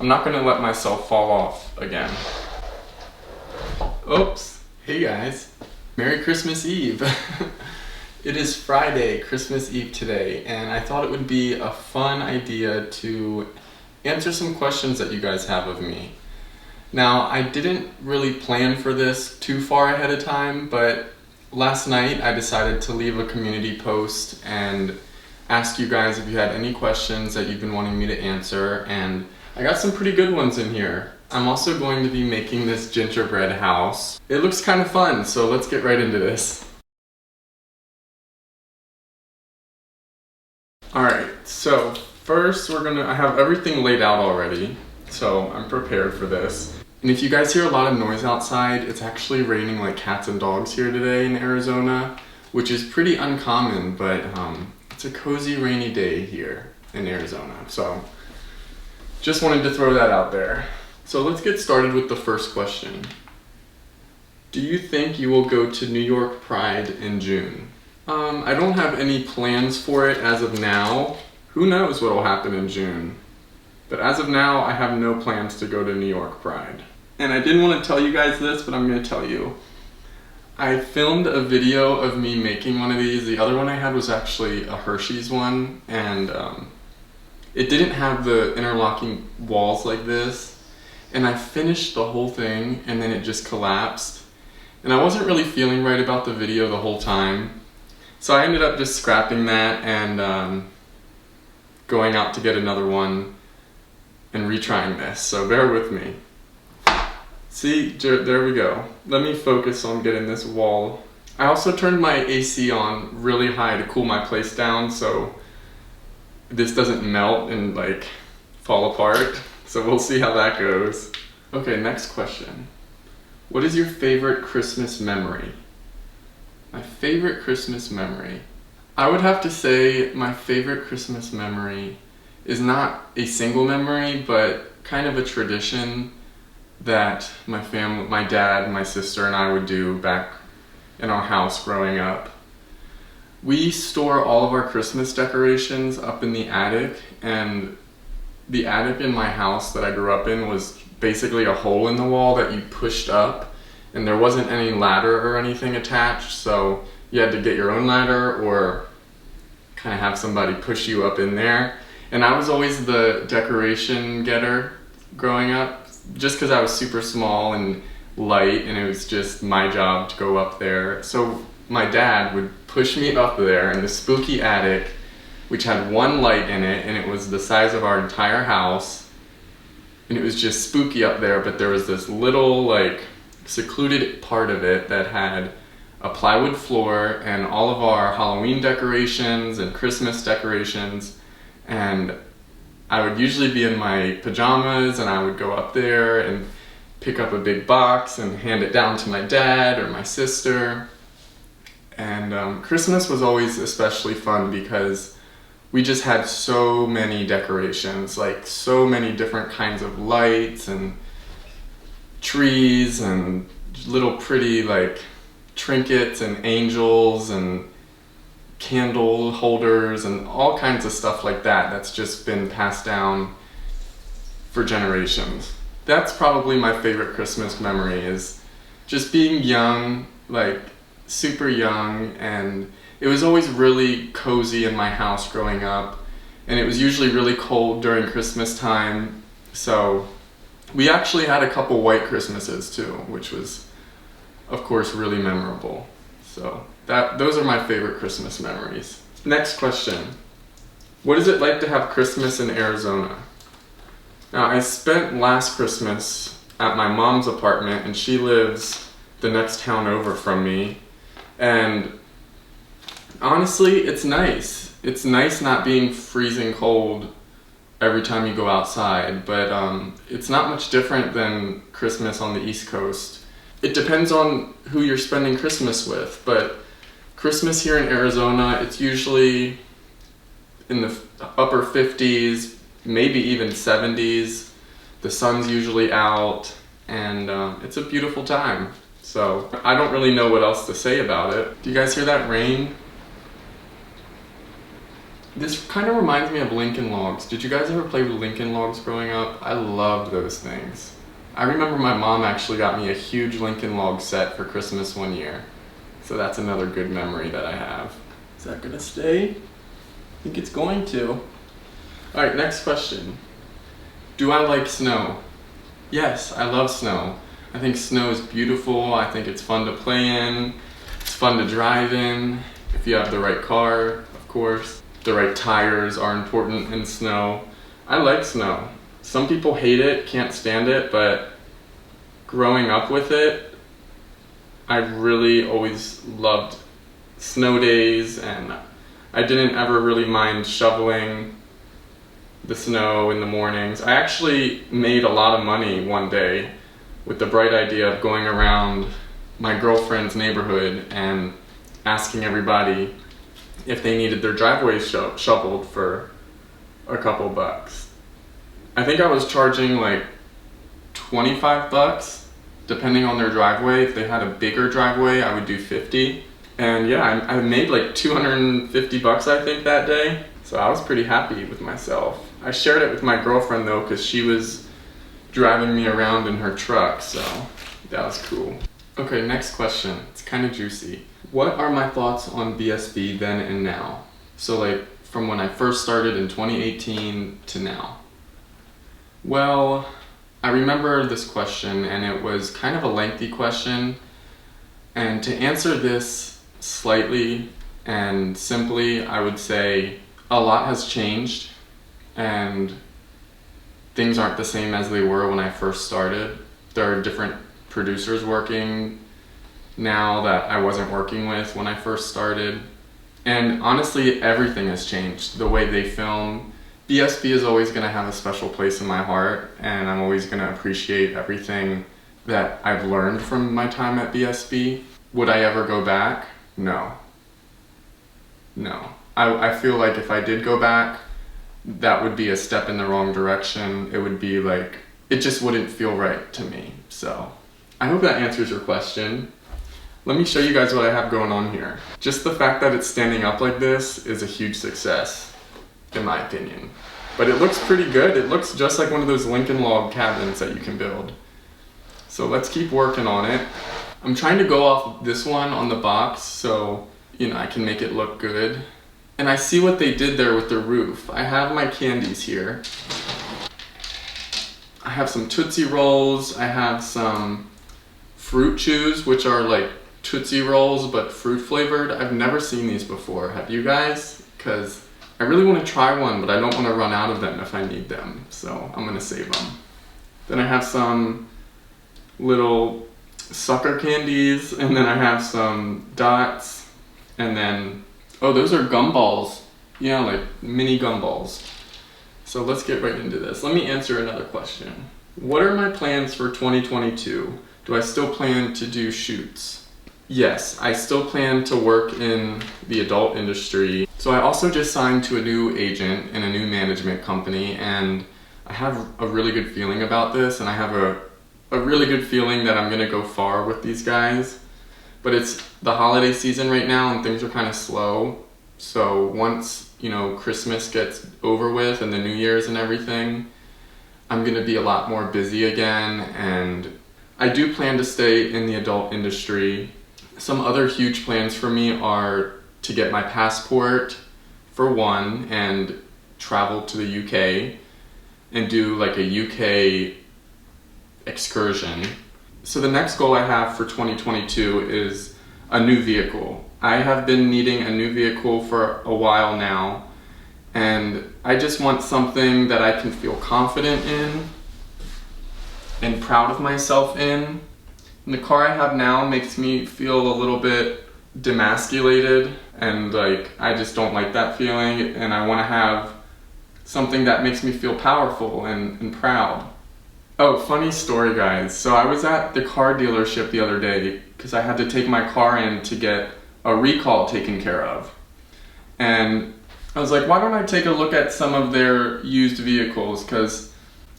I'm not gonna let myself fall off again. Oops. Hey guys. Merry Christmas Eve. It is Friday, Christmas Eve today, and I thought it would be a fun idea to answer some questions that you guys have of me. Now, I didn't really plan for this too far ahead of time, but last night I decided to leave a community post and ask you guys if you had any questions that you've been wanting me to answer, and I got some pretty good ones in here. I'm also going to be making this gingerbread house. It looks kind of fun, so let's get right into this. Alright, so first I have everything laid out already, so I'm prepared for this. And if you guys hear a lot of noise outside, it's actually raining like cats and dogs here today in Arizona, which is pretty uncommon, but it's a cozy rainy day here in Arizona. So just wanted to throw that out there. So let's get started with the first question. Do you think you will go to New York Pride in June? I don't have any plans for it as of now. Who knows what will happen in June? But as of now, I have no plans to go to New York Pride. And I didn't want to tell you guys this, but I'm going to tell you. I filmed a video of me making one of these. The other one I had was actually a Hershey's one, and it didn't have the interlocking walls like this. And I finished the whole thing, and then it just collapsed. And I wasn't really feeling right about the video the whole time. So I ended up just scrapping that and going out to get another one and retrying this. So bear with me. See, there we go. Let me focus on getting this wall. I also turned my AC on really high to cool my place down so this doesn't melt and like fall apart. So we'll see how that goes. Okay, next question. What is your favorite Christmas memory? My favorite Christmas memory. I would have to say my favorite Christmas memory is not a single memory, but kind of a tradition that my family, my dad, my sister, and I would do back in our house growing up. We store all of our Christmas decorations up in the attic, and the attic in my house that I grew up in was basically a hole in the wall that you pushed up, and there wasn't any ladder or anything attached, so you had to get your own ladder or kind of have somebody push you up in there. And I was always the decoration getter growing up, just because I was super small and light, and it was just my job to go up there. So my dad would push me up there in the spooky attic, which had one light in it, and it was the size of our entire house. And it was just spooky up there, but there was this little like secluded part of it that had a plywood floor and all of our Halloween decorations and Christmas decorations. And I would usually be in my pajamas, and I would go up there and pick up a big box and hand it down to my dad or my sister. And Christmas was always especially fun because we just had so many decorations, like so many different kinds of lights and trees and little pretty like trinkets and angels and candle holders and all kinds of stuff like that that's just been passed down for generations. That's probably my favorite Christmas memory, is just being young, like super young, and it was always really cozy in my house growing up, and it was usually really cold during Christmas time, so we actually had a couple white Christmases too, which was, of course, really memorable. So those are my favorite Christmas memories. Next question. What is it like to have Christmas in Arizona? Now, I spent last Christmas at my mom's apartment, and she lives the next town over from me. And honestly, it's nice. It's nice not being freezing cold every time you go outside, but it's not much different than Christmas on the East Coast. It depends on who you're spending Christmas with, but Christmas here in Arizona, it's usually in the upper 50s, maybe even 70s. The sun's usually out, and it's a beautiful time. So I don't really know what else to say about it. Do you guys hear that rain? This kind of reminds me of Lincoln Logs. Did you guys ever play with Lincoln Logs growing up? I loved those things. I remember my mom actually got me a huge Lincoln Log set for Christmas one year. So that's another good memory that I have. Is that gonna stay? I think it's going to. All right, next question. Do I like snow? Yes, I love snow. I think snow is beautiful. I think it's fun to play in. It's fun to drive in. If you have the right car, of course. The right tires are important in snow. I like snow. Some people hate it, can't stand it, but growing up with it, I really always loved snow days, and I didn't ever really mind shoveling the snow in the mornings. I actually made a lot of money one day with the bright idea of going around my girlfriend's neighborhood and asking everybody if they needed their driveways shoveled for a couple bucks. I think I was charging like 25 bucks depending on their driveway. If they had a bigger driveway, I would do 50. And yeah, I made like 250 bucks I think that day. So I was pretty happy with myself. I shared it with my girlfriend though, because she was driving me around in her truck, so that was cool. Okay, next question. It's kind of juicy. What are my thoughts on BSB then and now? So like from when I first started in 2018 to now. Well, I remember this question, and it was kind of a lengthy question. And to answer this slightly and simply, I would say a lot has changed and things aren't the same as they were when I first started. There are different producers working now that I wasn't working with when I first started. And honestly, everything has changed. The way they film. BSB is always going to have a special place in my heart, and I'm always going to appreciate everything that I've learned from my time at BSB. Would I ever go back? No. No. I feel like if I did go back, that would be a step in the wrong direction. It would be like, it just wouldn't feel right to me. So I hope that answers your question. Let me show you guys what I have going on here. Just the fact that it's standing up like this is a huge success, in my opinion. But it looks pretty good. It looks just like one of those Lincoln Log cabins that you can build. So let's keep working on it. I'm trying to go off this one on the box so, I can make it look good. And I see what they did there with the roof. I have my candies here. I have some Tootsie Rolls. I have some Fruit Chews, which are like Tootsie Rolls but fruit flavored. I've never seen these before. Have you guys? Because I really want to try one, but I don't want to run out of them if I need them. So I'm going to save them. Then I have some little sucker candies, and then I have some dots, and then, oh, those are gumballs. Yeah, like mini gumballs. So let's get right into this. Let me answer another question. What are my plans for 2022? Do I still plan to do shoots? Yes, I still plan to work in the adult industry. So I also just signed to a new agent in a new management company, and I have a really good feeling about this, and I have a really good feeling that I'm gonna go far with these guys. But it's the holiday season right now and things are kind of slow. So once, Christmas gets over with and the New Year's and everything, I'm gonna be a lot more busy again, and I do plan to stay in the adult industry. Some other huge plans for me are to get my passport for one and travel to the UK and do like a UK excursion. So the next goal I have for 2022 is a new vehicle. I have been needing a new vehicle for a while now, and I just want something that I can feel confident in and proud of myself in. And the car I have now makes me feel a little bit demasculated, and I just don't like that feeling, and I want to have something that makes me feel powerful and proud. Oh, funny story, guys. So I was at the car dealership the other day because I had to take my car in to get a recall taken care of. And I was like, why don't I take a look at some of their used vehicles? Because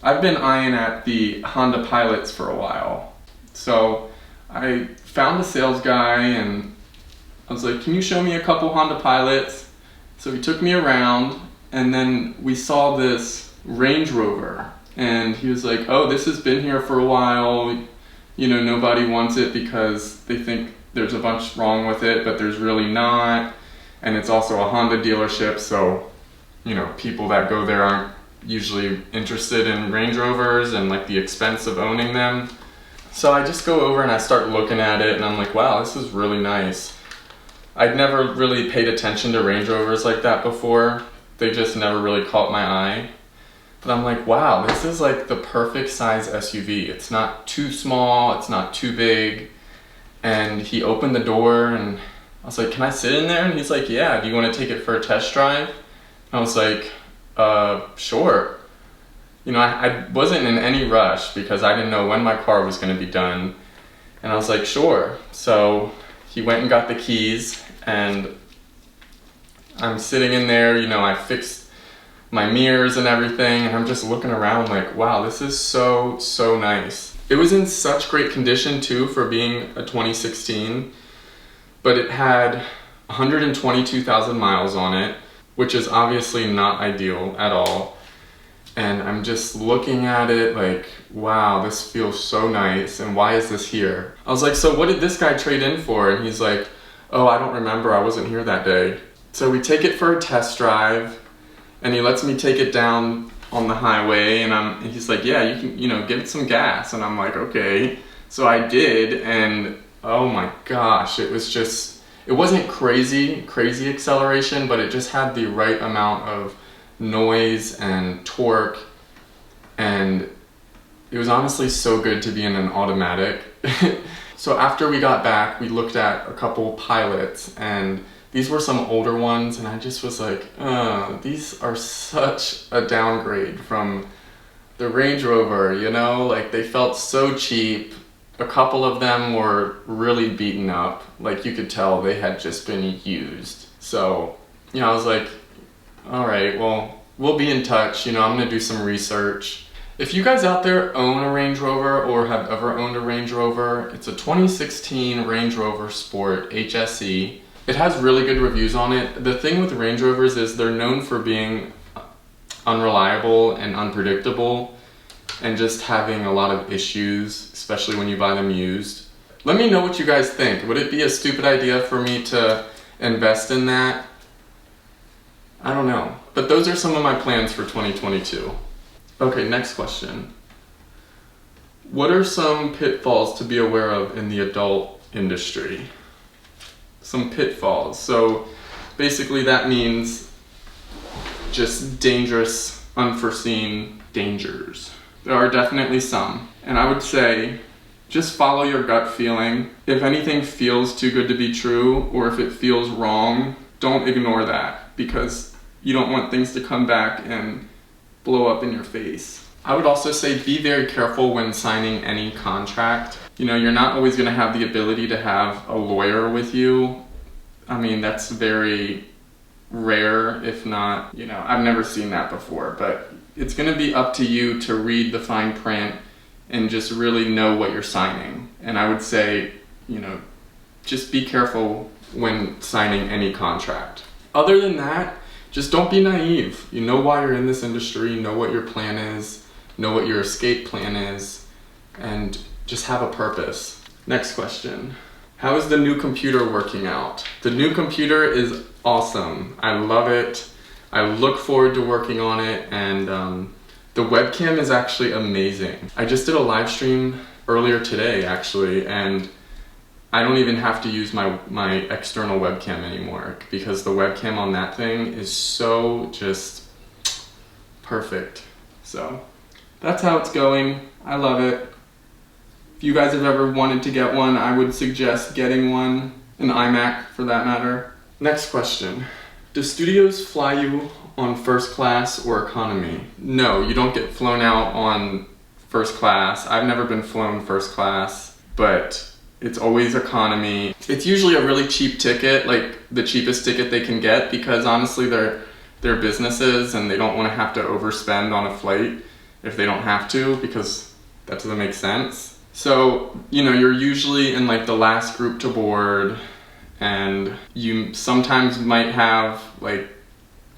I've been eyeing at the Honda Pilots for a while. So I found a sales guy and I was like, can you show me a couple Honda Pilots? So he took me around, and then we saw this Range Rover, and he was like, oh, this has been here for a while. You know, nobody wants it because they think there's a bunch wrong with it, but there's really not. And it's also a Honda dealership, so, you know, people that go there aren't usually interested in Range Rovers and like the expense of owning them. So I just go over and I start looking at it, and I'm like, wow, this is really nice. I'd never really paid attention to Range Rovers like that before. They just never really caught my eye. But I'm like, wow, this is like the perfect size SUV. It's not too small, it's not too big. And he opened the door and I was like, can I sit in there? And he's like, yeah, do you want to take it for a test drive? And I was like, sure. You know, I wasn't in any rush because I didn't know when my car was going to be done. And I was like, sure. So he went and got the keys, and I'm sitting in there, you know, I fixed my mirrors and everything, and I'm just looking around like, wow, this is so nice. It was in such great condition too for being a 2016, but it had 122,000 miles on it, which is obviously not ideal at all. And I'm just looking at it like, wow, this feels so nice, and why is this here? I was like, so what did this guy trade in for? And he's like, oh, I don't remember, I wasn't here that day. So we take it for a test drive, and he lets me take it down on the highway, and he's like, yeah, you can, you know, give it some gas. And I'm like, okay. So I did, and oh my gosh, it was just, it wasn't crazy acceleration, but it just had the right amount of noise and torque, and it was honestly so good to be in an automatic. So after we got back, we looked at a couple pilots, and these were some older ones, and I just was like, these are such a downgrade from the Range Rover, you know? Like, they felt so cheap. A couple of them were really beaten up. Like, you could tell they had just been used. So, you know, I was like, all right, well, we'll be in touch. You know, I'm gonna do some research. If you guys out there own a Range Rover or have ever owned a Range Rover, it's a 2016 Range Rover Sport HSE. It has really good reviews on it. The thing with Range Rovers is they're known for being unreliable and unpredictable and just having a lot of issues, especially when you buy them used. Let me know what you guys think. Would it be a stupid idea for me to invest in that? I don't know. But those are some of my plans for 2022. Okay, next question. What are some pitfalls to be aware of in the adult industry? Some pitfalls. So basically that means just dangerous, unforeseen dangers. There are definitely some. And I would say just follow your gut feeling. If anything feels too good to be true, or if it feels wrong, don't ignore that, because you don't want things to come back and blow up in your face. I would also say be very careful when signing any contract. You know, you're not always going to have the ability to have a lawyer with you. I mean, that's very rare, if not, you know, I've never seen that before, but it's going to be up to you to read the fine print and just really know what you're signing. And I would say, you know, just be careful when signing any contract. Other than that, just don't be naive. You know why you're in this industry, know what your plan is, know what your escape plan is, and just have a purpose. Next question. How is the new computer working out? The new computer is awesome. I love it. I look forward to working on it, and the webcam is actually amazing. I just did a live stream earlier today, actually, and I don't even have to use my external webcam anymore, because the webcam on that thing is so just perfect. So that's how it's going. I love it. If you guys have ever wanted to get one, I would suggest getting one, an iMac for that matter. Next question. Do studios fly you on first class or economy? No, you don't get flown out on first class. I've never been flown first class, but it's always economy. It's usually a really cheap ticket, like the cheapest ticket they can get, because honestly they're businesses and they don't want to have to overspend on a flight if they don't have to, because that doesn't make sense. So, you know, you're usually in like the last group to board, and you sometimes might have like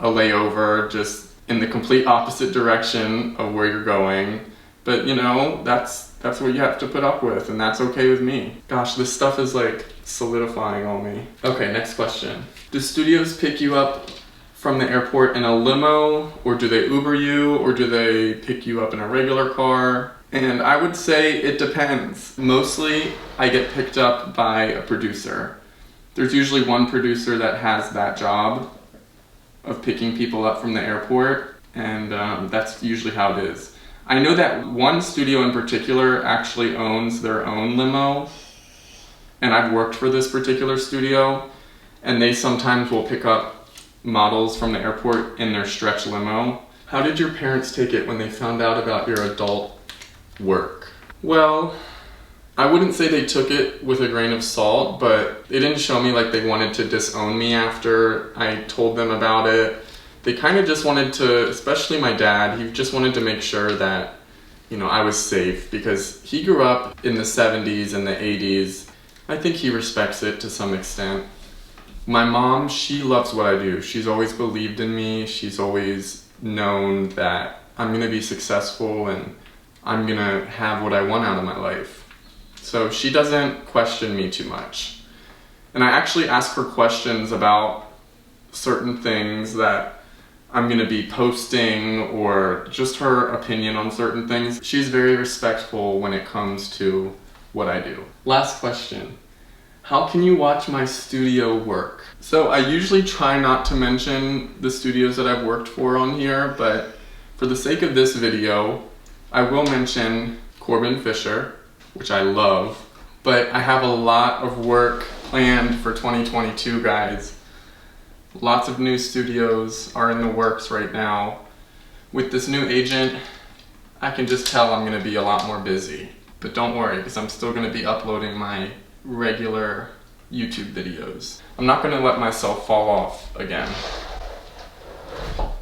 a layover just in the complete opposite direction of where you're going. But you know, that's what you have to put up with, and that's okay with me. Gosh, this stuff is like solidifying on me. Okay, next question. Do studios pick you up from the airport in a limo, or do they Uber you, or do they pick you up in a regular car? And I would say it depends. Mostly, I get picked up by a producer. There's usually one producer that has that job of picking people up from the airport, and that's usually how it is. I know that one studio in particular actually owns their own limo, and I've worked for this particular studio, and they sometimes will pick up models from the airport in their stretch limo. How did your parents take it when they found out about your adult work? Well, I wouldn't say they took it with a grain of salt, but they didn't show me like they wanted to disown me after I told them about it. They kind of just wanted to, especially my dad, he just wanted to make sure that, you know, I was safe, because he grew up in the 70s and the 80s. I think he respects it to some extent. My mom, she loves what I do. She's always believed in me. She's always known that I'm gonna be successful and I'm gonna have what I want out of my life. So she doesn't question me too much. And I actually ask her questions about certain things that I'm gonna be posting, or just her opinion on certain things. She's very respectful when it comes to what I do. Last question. How can you watch my studio work? So I usually try not to mention the studios that I've worked for on here, but for the sake of this video, I will mention Corbin Fisher, which I love, but I have a lot of work planned for 2022, guys. Lots of new studios are in the works right now. With this new agent, I can just tell I'm gonna be a lot more busy. But don't worry, because I'm still gonna be uploading my regular YouTube videos. I'm not gonna let myself fall off again.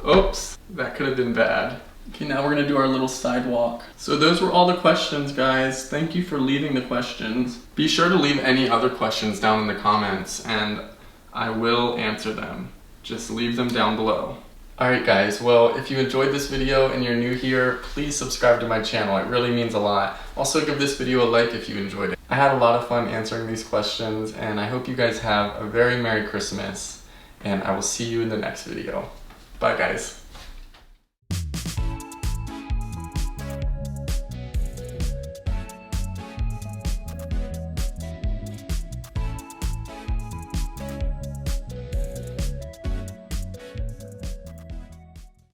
Oops, that could have been bad. Okay, now we're gonna do our little sidewalk. So those were all the questions, guys. Thank you for leaving the questions. Be sure to leave any other questions down in the comments, and I will answer them. Just leave them down below. Alright guys, well, if you enjoyed this video and you're new here, please subscribe to my channel. It really means a lot. Also give this video a like if you enjoyed it. I had a lot of fun answering these questions, and I hope you guys have a very Merry Christmas, and I will see you in the next video. Bye guys.